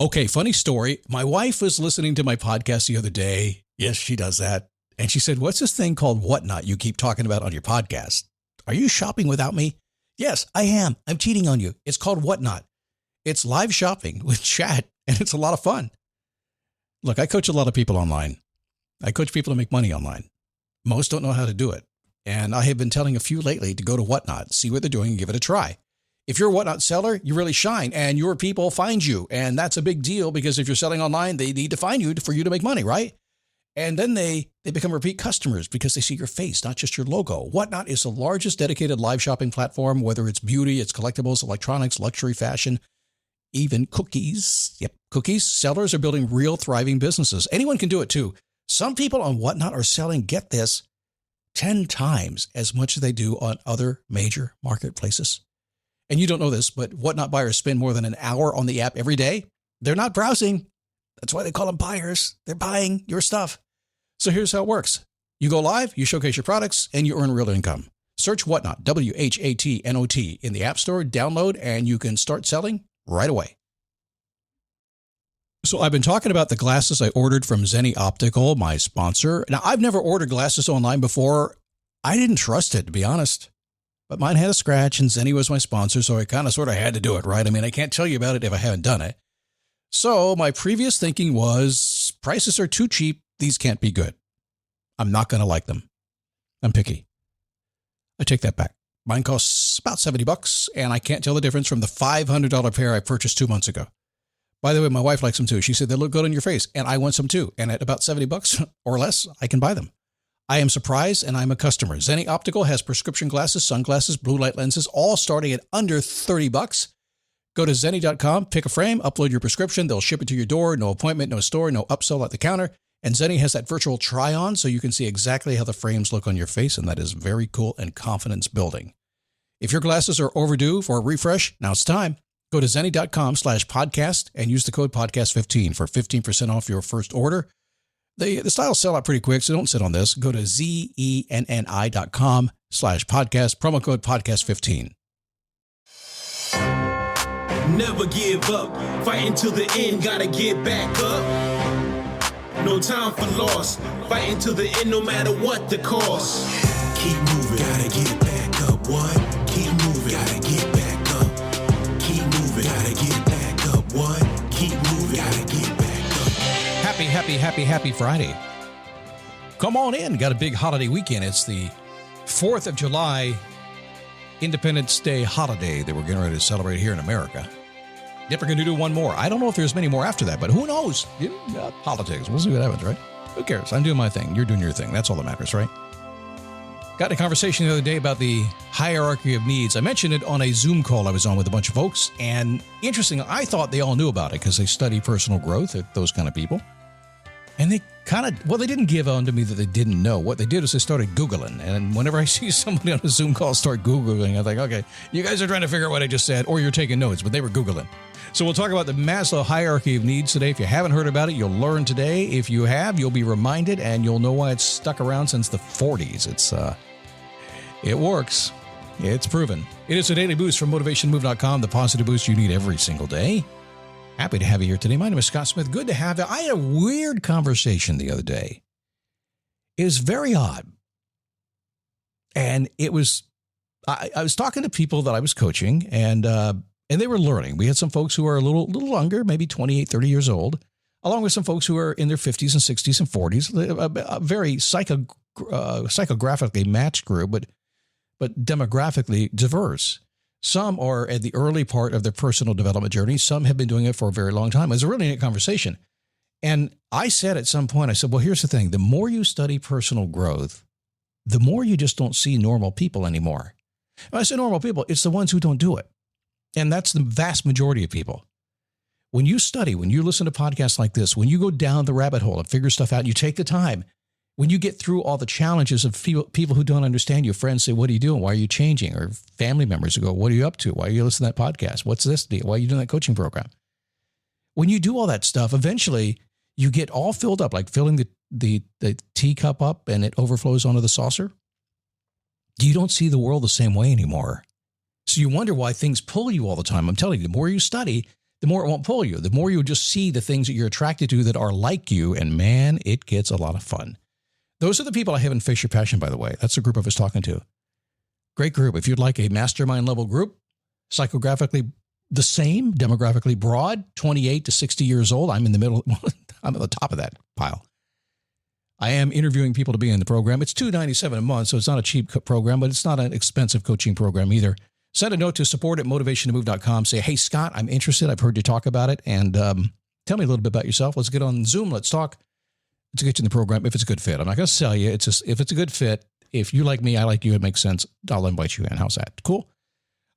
Okay, funny story. My wife was listening to my podcast the other day. Yes, she does that. And she said, what's this thing called Whatnot you keep talking about on your podcast? Are you shopping without me? Yes, I am. I'm cheating on you. It's called Whatnot. It's live shopping with chat, and it's a lot of fun. Look, I coach a lot of people online. I coach people to make money online. Most don't know how to do it. And I have been telling a few lately to go to Whatnot, see what they're doing, and give it a try. If you're a Whatnot seller, you really shine, and your people find you. And that's a big deal because if you're selling online, they need to find you for you to make money, right? And then they become repeat customers because they see your face, not just your logo. Whatnot is the largest dedicated live shopping platform, whether it's beauty, it's collectibles, electronics, luxury, fashion, even cookies. Yep, cookies. Sellers are building real thriving businesses. Anyone can do it too. Some people on Whatnot are selling, get this, 10 times as much as they do on other major marketplaces. And you don't know this, but Whatnot buyers spend more than an hour on the app every day. They're not browsing. That's why they call them buyers. They're buying your stuff. So here's how it works. You go live, you showcase your products, and you earn real income. Search Whatnot, WHATNOT, in the App Store, download, and you can start selling right away. So I've been talking about the glasses I ordered from Zenni Optical, my sponsor. Now, I've never ordered glasses online before. I didn't trust it, to be honest. But mine had a scratch, and Zenni was my sponsor, so I kind of sort of had to do it, right? I mean, I can't tell you about it if I haven't done it. So my previous thinking was, prices are too cheap. These can't be good. I'm not going to like them. I'm picky. I take that back. Mine costs about $70, and I can't tell the difference from the $500 pair I purchased 2 months ago. By the way, my wife likes them too. She said they look good on your face, and I want some too. And at about $70 or less, I can buy them. I am surprised, and I'm a customer. Zenni Optical has prescription glasses, sunglasses, blue light lenses, all starting at under $30. Go to Zenni.com, pick a frame, upload your prescription. They'll ship it to your door. No appointment, no store, no upsell at the counter. And Zenni has that virtual try-on, so you can see exactly how the frames look on your face, and that is very cool and confidence building. If your glasses are overdue for a refresh, now it's time. Go to Zenni.com/podcast and use the code podcast15 for 15% off your first order. The styles sell out pretty quick, so don't sit on this. Go to ZENNI.com/podcast, promo code podcast15. Never give up, fighting till the end, gotta get back up. No time for loss, fighting till the end no matter what the cost. Keep moving, gotta get back up, what? Keep moving, gotta get back up. Keep moving, gotta get back up, what? Keep moving, gotta get back up. Happy Friday. Come on in, got a big holiday weekend. It's the 4th of July Independence Day holiday that we're getting ready to celebrate here in America. Yep, we're going to do one more. I don't know if there's many more after that, but who knows? Politics. We'll see what happens, right? Who cares? I'm doing my thing. You're doing your thing. That's all that matters, right? Got in a conversation the other day about the hierarchy of needs. I mentioned it on a Zoom call I was on with a bunch of folks. And interesting, I thought they all knew about it because they study personal growth, those kind of people. And they they didn't give on to me that they didn't know. What they did is they started Googling. And whenever I see somebody on a Zoom call start Googling, I think, okay, you guys are trying to figure out what I just said, or you're taking notes, but they were Googling. So we'll talk about the Maslow hierarchy of needs today. If you haven't heard about it, you'll learn today. If you have, you'll be reminded, and you'll know why it's stuck around since the 40s. It works. It's proven. It is a daily boost from motivationmove.com, the positive boost you need every single day. Happy to have you here today. My name is Scott Smith. Good to have you. I had a weird conversation the other day. It was very odd. And it was, I was talking to people that I was coaching, and they were learning. We had some folks who are a little younger, maybe 28, 30 years old, along with some folks who are in their 50s and 60s and 40s, a very psychographically matched group, but demographically diverse. Some are at the early part of their personal development journey. Some have been doing it for a very long time. It was a really neat conversation. And I said at some point, I said, well, here's the thing. The more you study personal growth, the more you just don't see normal people anymore. When I say normal people, it's the ones who don't do it. And that's the vast majority of people. When you study, when you listen to podcasts like this, when you go down the rabbit hole and figure stuff out, you take the time. When you get through all the challenges of people who don't understand you, friends say, what are you doing? Why are you changing? Or family members who go, what are you up to? Why are you listening to that podcast? What's this deal? Why are you doing that coaching program? When you do all that stuff, eventually you get all filled up, like filling the teacup up and it overflows onto the saucer. You don't see the world the same way anymore. So you wonder why things pull you all the time. I'm telling you, the more you study, the more it won't pull you. The more you'll just see the things that you're attracted to that are like you. And man, it gets a lot of fun. Those are the people I have in Face Your Passion, by the way. That's the group I was talking to. Great group. If you'd like a mastermind level group, psychographically the same, demographically broad, 28 to 60 years old. I'm in the middle. I'm at the top of that pile. I am interviewing people to be in the program. It's $297 a month, so it's not a cheap program, but it's not an expensive coaching program either. Send a note to support@motivationtomove.com. Say, hey, Scott, I'm interested. I've heard you talk about it. And tell me a little bit about yourself. Let's get on Zoom. Let's talk. Let's get you in the program if it's a good fit. I'm not going to sell you. It's just, if it's a good fit, if you like me, I like you, it makes sense, I'll invite you in. How's that? Cool?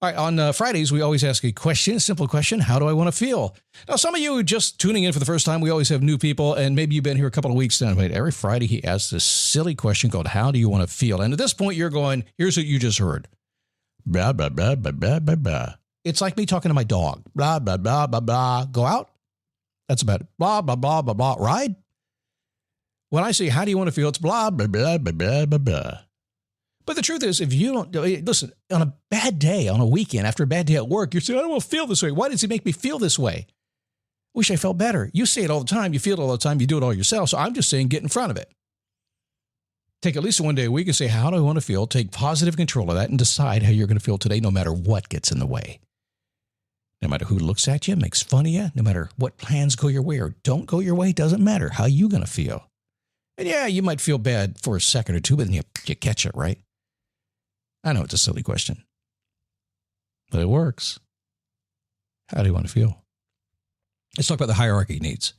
All right, on Fridays, we always ask a question, a simple question. How do I want to feel? Now, some of you just tuning in for the first time, we always have new people, and maybe you've been here a couple of weeks now. But every Friday, he asks this silly question called, how do you want to feel? And at this point, you're going, here's what you just heard. Blah, blah, blah, blah, blah, blah, blah. It's like me talking to my dog. Blah, blah, blah, blah, blah. Go out. That's about it. Blah, blah, blah, blah, blah. Ride. When I say, how do you want to feel? It's blah, blah, blah, blah, blah, blah, blah. But the truth is, if you don't, listen, on a bad day, on a weekend, after a bad day at work, you're saying, I don't want to feel this way. Why does he make me feel this way? Wish I felt better. You say it all the time. You feel it all the time. You do it all yourself. So I'm just saying, get in front of it. Take at least one day a week and say, how do I want to feel? Take positive control of that and decide how you're going to feel today, no matter what gets in the way. No matter who looks at you, makes fun of you, no matter what plans go your way or don't go your way, doesn't matter. How you going to feel? And yeah, you might feel bad for a second or two, but then you catch it, right? I know it's a silly question, but it works. How do you want to feel? Let's talk about the hierarchy needs.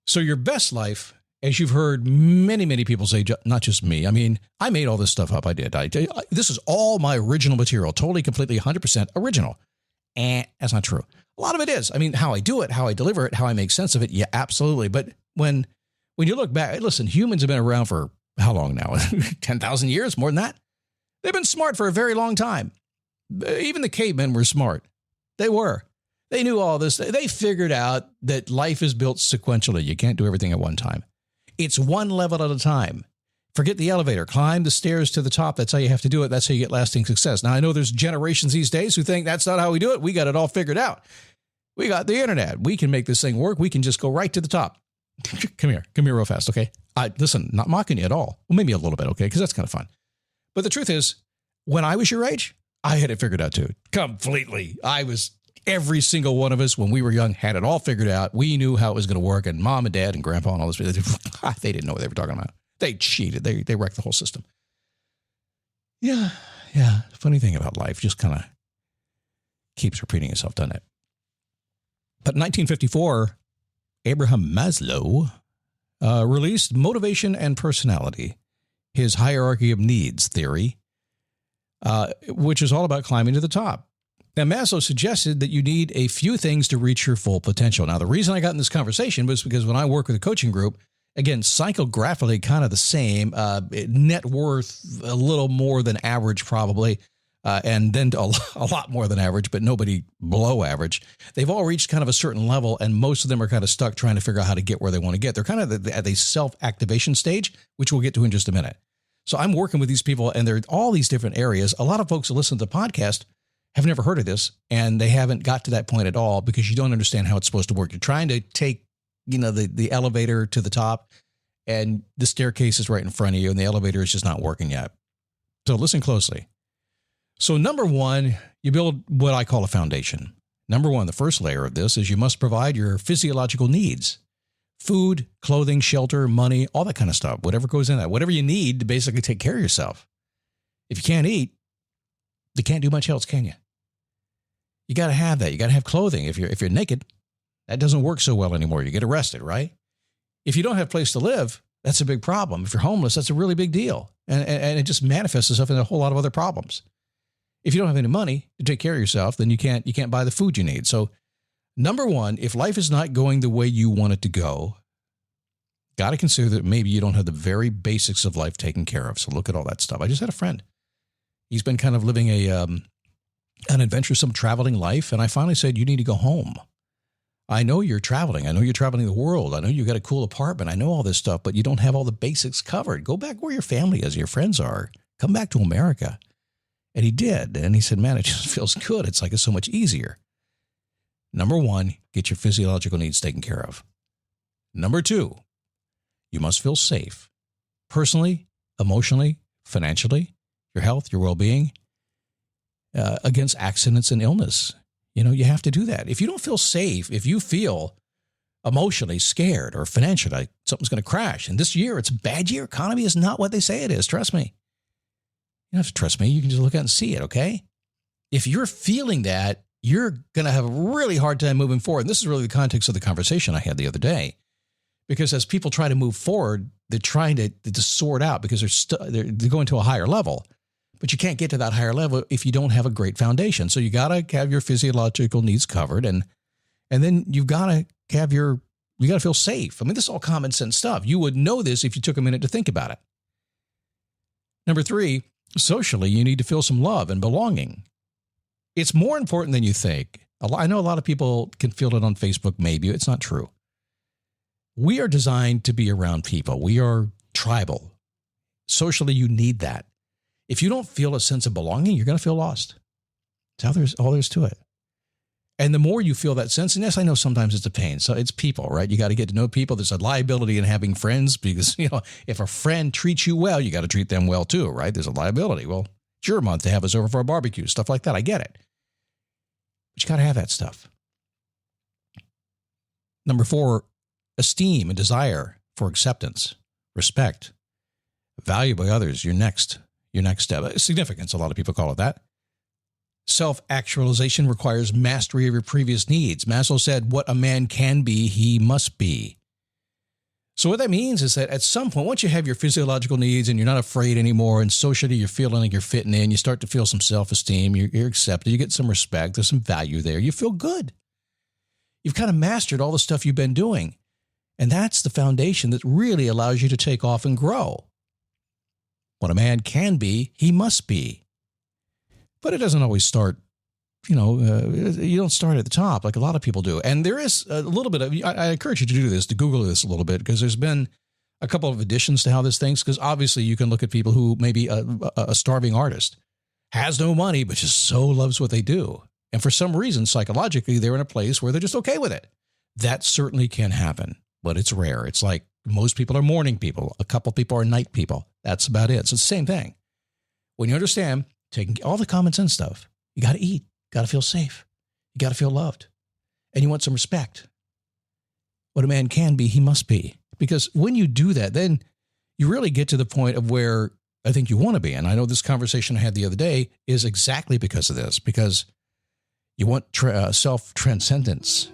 So your best life, as you've heard many, many people say, not just me. I mean, I made all this stuff up. I did. This is all my original material, totally, completely, 100% original. And that's not true. A lot of it is. I mean, how I do it, how I deliver it, how I make sense of it. Yeah, absolutely. But when you look back, listen, humans have been around for how long now? 10,000 years, more than that. They've been smart for a very long time. Even the cavemen were smart. They were. They knew all this. They figured out that life is built sequentially. You can't do everything at one time. It's one level at a time. Forget the elevator. Climb the stairs to the top. That's how you have to do it. That's how you get lasting success. Now, I know there's generations these days who think that's not how we do it. We got it all figured out. We got the internet. We can make this thing work. We can just go right to the top. Come here real fast, okay? Listen, not mocking you at all. Well, maybe a little bit, okay? Because that's kind of fun. But the truth is, when I was your age, I had it figured out too. Completely. Every single one of us, when we were young, had it all figured out. We knew how it was going to work. And mom and dad and grandpa and all this, they didn't know what they were talking about. They cheated. They wrecked the whole system. Yeah. The funny thing about life just kind of keeps repeating itself, doesn't it? But in 1954, Abraham Maslow released Motivation and Personality, his hierarchy of needs theory, which is all about climbing to the top. Now, Maslow suggested that you need a few things to reach your full potential. Now, the reason I got in this conversation was because when I work with a coaching group, again, psychographically kind of the same, net worth a little more than average probably, and then a lot more than average, but nobody below average. They've all reached kind of a certain level, and most of them are kind of stuck trying to figure out how to get where they want to get. They're kind of at the self-activation stage, which we'll get to in just a minute. So I'm working with these people, and they're all these different areas. A lot of folks who listen to the podcast have never heard of this, and they haven't got to that point at all because you don't understand how it's supposed to work. You're trying to take, the elevator to the top, and the staircase is right in front of you, and the elevator is just not working yet. So listen closely. So number one, you build what I call a foundation. Number one, the first layer of this is you must provide your physiological needs. Food, clothing, shelter, money, all that kind of stuff, whatever goes in that, whatever you need to basically take care of yourself. If you can't eat, you can't do much else, can you? You got to have that. You got to have clothing. If you're naked, that doesn't work so well anymore. You get arrested, right? If you don't have a place to live, that's a big problem. If you're homeless, that's a really big deal. And it just manifests itself in a whole lot of other problems. If you don't have any money to take care of yourself, then you can't buy the food you need. So number one, if life is not going the way you want it to go, got to consider that maybe you don't have the very basics of life taken care of. So look at all that stuff. I just had a friend. He's been kind of living an adventuresome traveling life. And I finally said, you need to go home. I know you're traveling. I know you're traveling the world. I know you got a cool apartment. I know all this stuff, but you don't have all the basics covered. Go back where your family is, your friends are. Come back to America. And he did. And he said, man, it just feels good. It's like it's so much easier. Number one, get your physiological needs taken care of. Number two, you must feel safe. Personally, emotionally, financially, your health, your well-being, against accidents and illness. You have to do that. If you don't feel safe, if you feel emotionally scared or financially like something's going to crash, and this year it's a bad year, economy is not what they say it is. Trust me. You don't have to trust me. You can just look at it and see it, okay? If you're feeling that, you're going to have a really hard time moving forward. And this is really the context of the conversation I had the other day. Because as people try to move forward, they're trying to sort out because they're going to a higher level. But you can't get to that higher level if you don't have a great foundation. So you got to have your physiological needs covered, and then you've got to have you got to feel safe. I mean, this is all common sense stuff. You would know this if you took a minute to think about it. Number three, socially, you need to feel some love and belonging. It's more important than you think. I know a lot of people can feel it on Facebook, maybe. It's not true. We are designed to be around people. We are tribal. Socially, you need that. If you don't feel a sense of belonging, you're going to feel lost. That's all there's to it. And the more you feel that sense, and yes, I know sometimes it's a pain. So it's people, right? You got to get to know people. There's a liability in having friends because, if a friend treats you well, you got to treat them well too, right? There's a liability. Well, it's your month to have us over for a barbecue, stuff like that. I get it. But you got to have that stuff. Number four, esteem and desire for acceptance, respect, value by others, your next step. Significance, a lot of people call it that. Self-actualization requires mastery of your previous needs. Maslow said, what a man can be, he must be. So what that means is that at some point, once you have your physiological needs and you're not afraid anymore, and socially you're feeling like you're fitting in, you start to feel some self-esteem, you're accepted, you get some respect, there's some value there, you feel good. You've kind of mastered all the stuff you've been doing. And that's the foundation that really allows you to take off and grow. What a man can be, he must be. But it doesn't always start, you don't start at the top like a lot of people do. And there is a little bit of, I encourage you to do this, to Google this a little bit, because there's been a couple of additions to how this thinks. Because obviously you can look at people who maybe a starving artist has no money, but just so loves what they do. And for some reason, psychologically, they're in a place where they're just okay with it. That certainly can happen, but it's rare. It's like most people are morning people. A couple people are night people. That's about it. So it's the same thing. When you understand, taking all the common sense stuff, you got to eat, got to feel safe, you got to feel loved, and you want some respect. What a man can be, he must be. Because when you do that, then you really get to the point of where I think you want to be. And I know this conversation I had the other day is exactly because of this, because you want self-transcendence.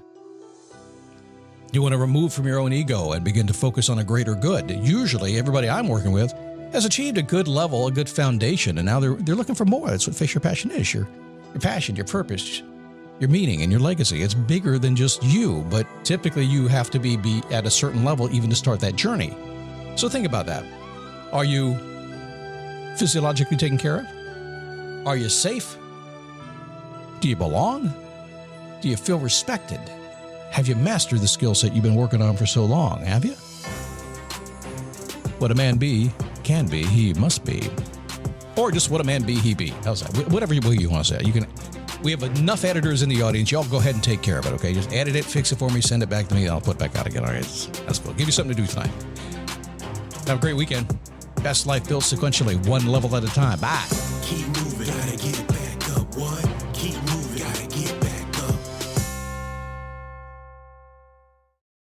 You want to remove from your own ego and begin to focus on a greater good. Usually, everybody I'm working with has achieved a good level, a good foundation, and now they're looking for more. That's what Face Your Passion is. Your passion, your purpose, your meaning, and your legacy. It's bigger than just you, but typically you have to be at a certain level even to start that journey. So think about that. Are you physiologically taken care of? Are you safe? Do you belong? Do you feel respected? Have you mastered the skill set you've been working on for so long? Have you? What a man be, can be, he must be. Or just what a man be, he be. How's that? Whatever way you want to say it. You can. We have enough editors in the audience. Y'all go ahead and take care of it, okay? Just edit it, fix it for me, send it back to me, and I'll put it back out again. All right, that's cool. Give you something to do tonight. Have a great weekend. Best life built sequentially, one level at a time. Bye. Keep moving.